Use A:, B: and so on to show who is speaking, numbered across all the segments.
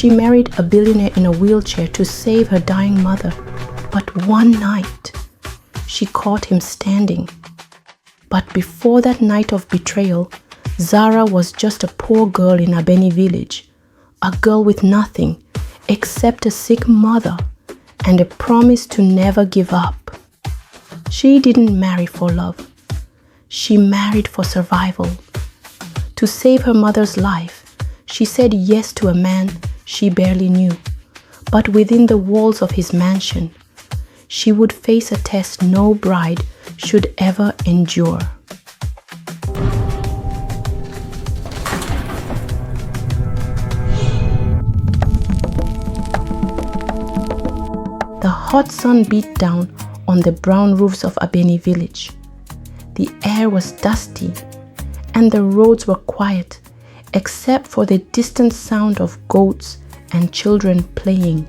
A: She married a billionaire in a wheelchair to save her dying mother. But one night, she caught him standing. But before that night of betrayal, Zara was just a poor girl in Abeni village, a girl with nothing except a sick mother and a promise to never give up. She didn't marry for love. She married for survival. To save her mother's life, she said yes to a man she barely knew. But within the walls of his mansion, she would face a test no bride should ever endure. The hot sun beat down on the brown roofs of Abeni village. The air was dusty and the roads were quiet except for the distant sound of goats and children playing.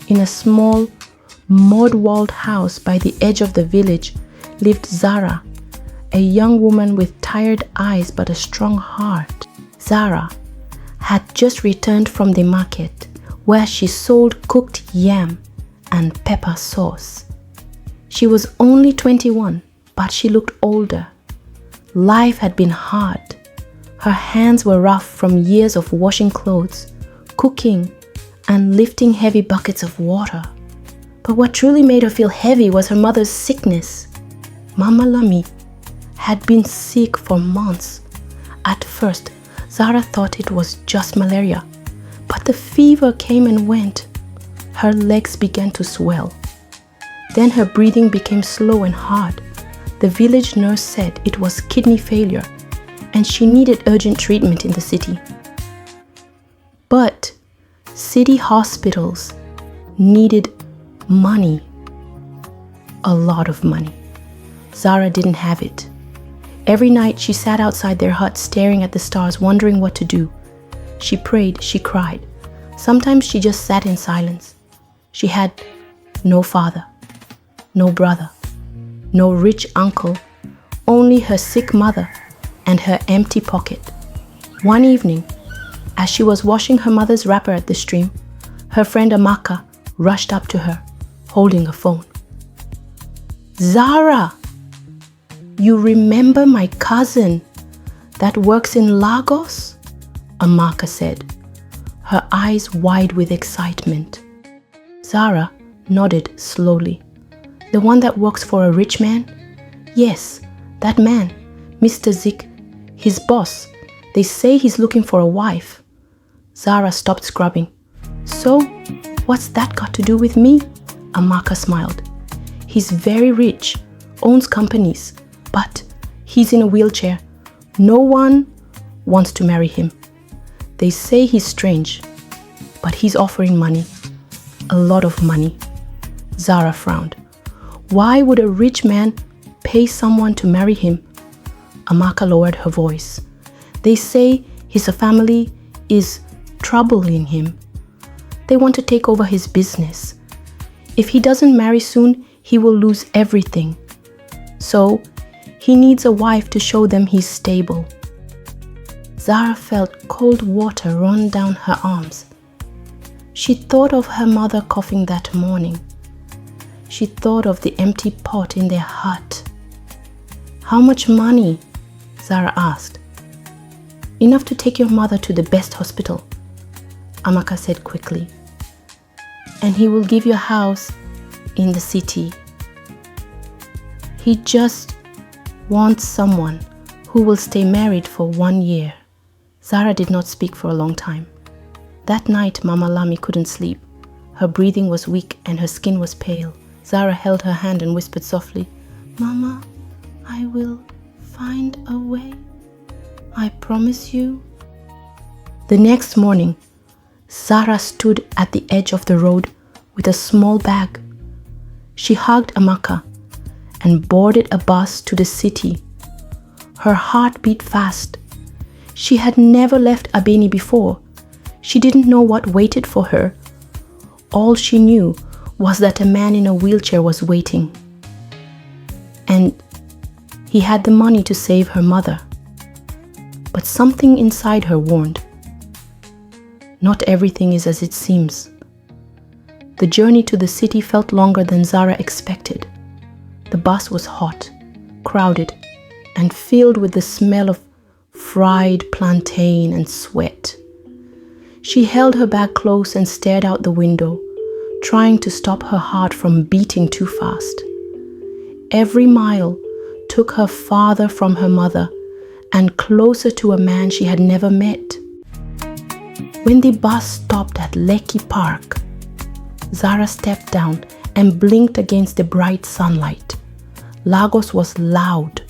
A: In a small, mud-walled house by the edge of the village lived Zara, a young woman with tired eyes but a strong heart. Zara had just returned from the market where she sold cooked yam and pepper sauce. She was only 21, but she looked older. Life had been hard. Her hands were rough from years of washing clothes, cooking, and lifting heavy buckets of water. But what truly made her feel heavy was her mother's sickness. Mama Lami had been sick for months. At first, Zara thought it was just malaria, but the fever came and went. Her legs began to swell. Then her breathing became slow and hard. The village nurse said it was kidney failure and she needed urgent treatment in the city. But city hospitals needed money. A lot of money. Zara didn't have it. Every night she sat outside their hut staring at the stars, wondering what to do. She prayed, she cried. Sometimes she just sat in silence. She had no father, no brother, no rich uncle, only her sick mother and her empty pocket. One evening, as she was washing her mother's wrapper at the stream, her friend Amaka rushed up to her, holding a phone. "Zara, you remember my cousin that works in Lagos?" Amaka said, her eyes wide with excitement. Zara nodded slowly. "The one that works for a rich man?" "Yes, that man, Mr. Zik, his boss. They say he's looking for a wife." Zara stopped scrubbing. "So, what's that got to do with me?" Amaka smiled. "He's very rich, owns companies, but he's in a wheelchair. No one wants to marry him. They say he's strange, but he's offering money. A lot of money." Zara frowned. "Why would a rich man pay someone to marry him?" Amaka lowered her voice. "They say his family is troubling him. They want to take over his business. If he doesn't marry soon, he will lose everything. So, he needs a wife to show them he's stable." Zara felt cold water run down her arms. She thought of her mother coughing that morning. She thought of the empty pot in their hut. "How much money?" Zara asked. "Enough to take your mother to the best hospital," Amaka said quickly. "And he will give you a house in the city. He just wants someone who will stay married for 1 year." Zara did not speak for a long time. That night, Mama Lami couldn't sleep. Her breathing was weak and her skin was pale. Zara held her hand and whispered softly, "Mama, I will find a way. I promise you." The next morning, Zara stood at the edge of the road with a small bag. She hugged Amaka and boarded a bus to the city. Her heart beat fast. She had never left Abeni before. She didn't know what waited for her. All she knew was that a man in a wheelchair was waiting. And he had the money to save her mother. But something inside her warned, Not everything is as it seems. The journey to the city felt longer than Zara expected. The bus was hot, crowded, and filled with the smell of fried plantain and sweat. She held her bag close and stared out the window, trying to stop her heart from beating too fast. Every mile took her farther from her mother and closer to a man she had never met. When the bus stopped at Lekki Park, Zara stepped down and blinked against the bright sunlight. Lagos was loud.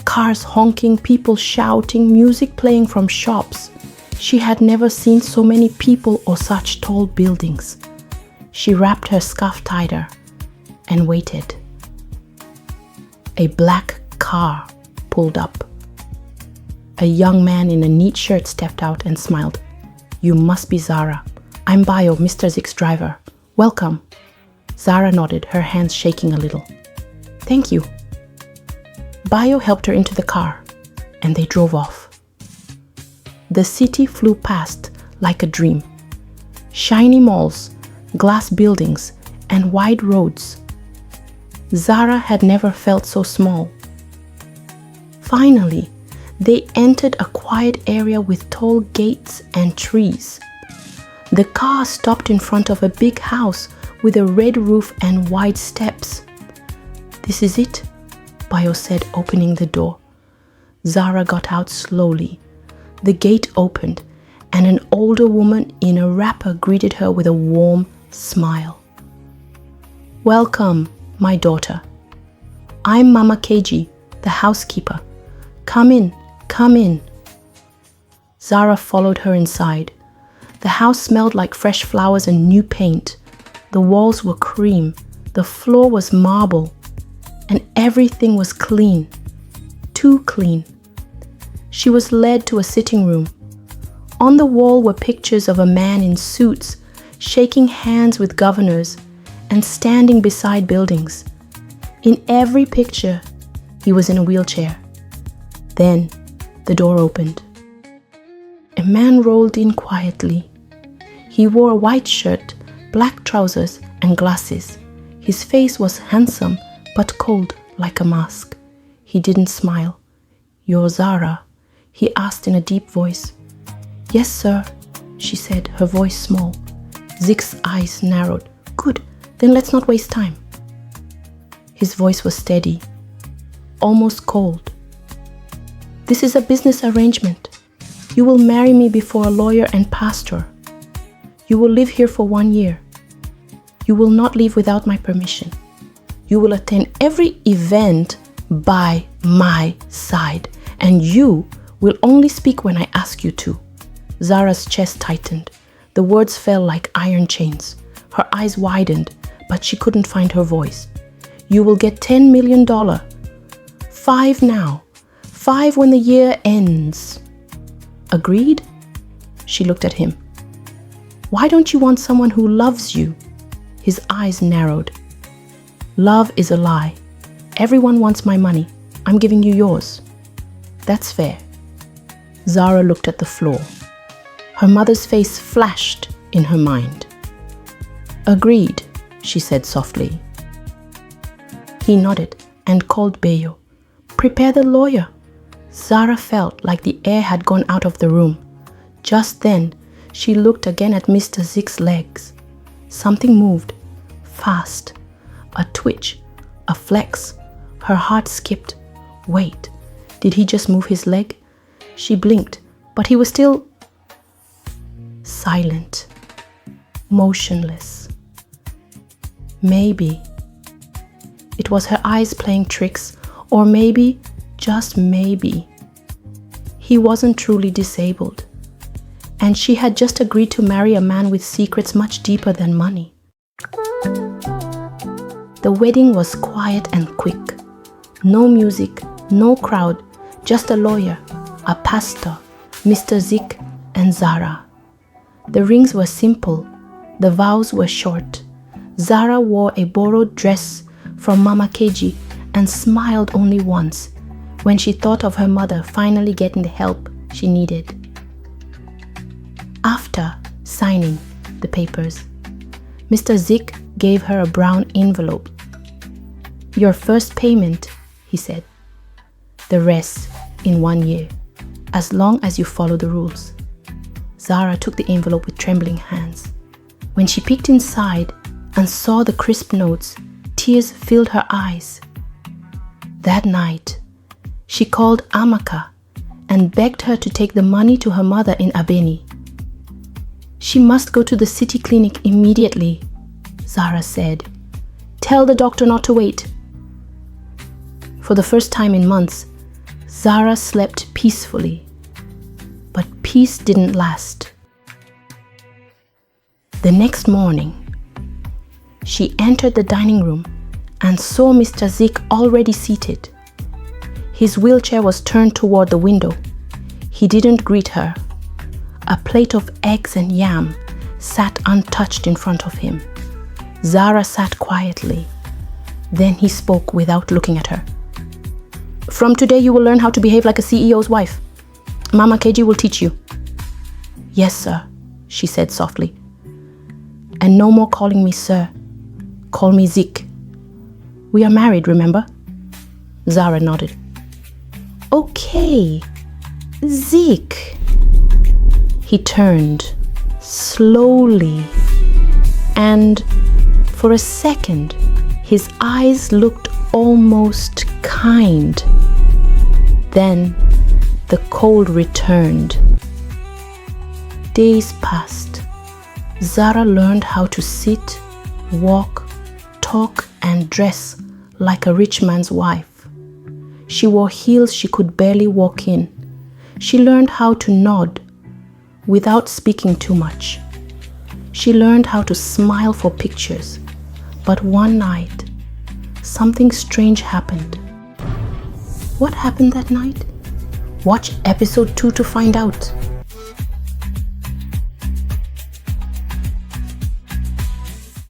A: Cars honking, people shouting, music playing from shops. She had never seen so many people or such tall buildings. She wrapped her scarf tighter and waited. A black car pulled up. A young man in a neat shirt stepped out and smiled. "You must be Zara. I'm Bio, Mr. Zik's driver. Welcome." Zara nodded, her hands shaking a little. "Thank you." Bio helped her into the car, and they drove off. The city flew past like a dream. Shiny malls, glass buildings, and wide roads. Zara had never felt so small. Finally, they entered a quiet area with tall gates and trees. The car stopped in front of a big house with a red roof and wide steps. "This is it," Bio said, opening the door. Zara got out slowly. The gate opened, and an older woman in a wrapper greeted her with a warm smile. "Welcome, my daughter. I'm Mama Keiji, the housekeeper. Come in, come in." Zara followed her inside. The house smelled like fresh flowers and new paint. The walls were cream, the floor was marble, and everything was clean. Too clean. She was led to a sitting room. On the wall were pictures of a man in suits, shaking hands with governors and standing beside buildings. In every picture, he was in a wheelchair. Then the door opened. A man rolled in quietly. He wore a white shirt, black trousers, and glasses. His face was handsome but cold like a mask. He didn't smile. "You're Zara?" he asked in a deep voice. "Yes, sir," she said, her voice small. Zik's eyes narrowed. "Good, then let's not waste time." His voice was steady, almost cold. "This is a business arrangement. You will marry me before a lawyer and pastor. You will live here for 1 year. You will not leave without my permission. You will attend every event by my side, and you will only speak when I ask you to." Zara's chest tightened. The words fell like iron chains. Her eyes widened, but she couldn't find her voice. "You will get $10 million. 5 now. 5 when the year ends." "Agreed?" She looked at him. "Why don't you want someone who loves you?" His eyes narrowed. "Love is a lie. Everyone wants my money. I'm giving you yours." "That's fair." Zara looked at the floor. Her mother's face flashed in her mind. "Agreed," she said softly. He nodded and called Bayo. "Prepare the lawyer." Zara felt like the air had gone out of the room. Just then, she looked again at Mr. Zik's legs. Something moved, fast. A twitch, a flex. Her heart skipped. Wait, did he just move his leg? She blinked, but he was still silent, motionless. Maybe it was her eyes playing tricks, or maybe, just maybe, he wasn't truly disabled, and she had just agreed to marry a man with secrets much deeper than money. The wedding was quiet and quick. No music, no crowd, just a lawyer, a pastor, Mr. Zik, and Zara. The rings were simple. The vows were short. Zara wore a borrowed dress from Mama Keiji and smiled only once when she thought of her mother finally getting the help she needed. After signing the papers. Mr. Zik gave her a brown envelope. "Your first payment," he said. "The rest in 1 year, as long as you follow the rules." Zara took the envelope with trembling hands. When she peeked inside and saw the crisp notes, tears filled her eyes. That night, she called Amaka and begged her to take the money to her mother in Abeni. "She must go to the city clinic immediately," Zara said. "Tell the doctor not to wait." For the first time in months, Zara slept peacefully. But peace didn't last. The next morning, she entered the dining room and saw Mr. Zik already seated. His wheelchair was turned toward the window. He didn't greet her. A plate of eggs and yam sat untouched in front of him. Zara sat quietly. Then he spoke without looking at her. "From today you will learn how to behave like a CEO's wife. Mama Keji will teach you." "Yes, sir," she said softly. "And no more calling me sir. Call me Zik. We are married, remember?" Zara nodded. "Okay, Zik." He turned slowly, and for a second, his eyes looked almost kind. Then the cold returned. Days passed. Zara learned how to sit, walk, talk, and dress like a rich man's wife. She wore heels she could barely walk in. She learned how to nod without speaking too much. She learned how to smile for pictures. But one night, something strange happened. What happened that night? Watch episode 2 to find out.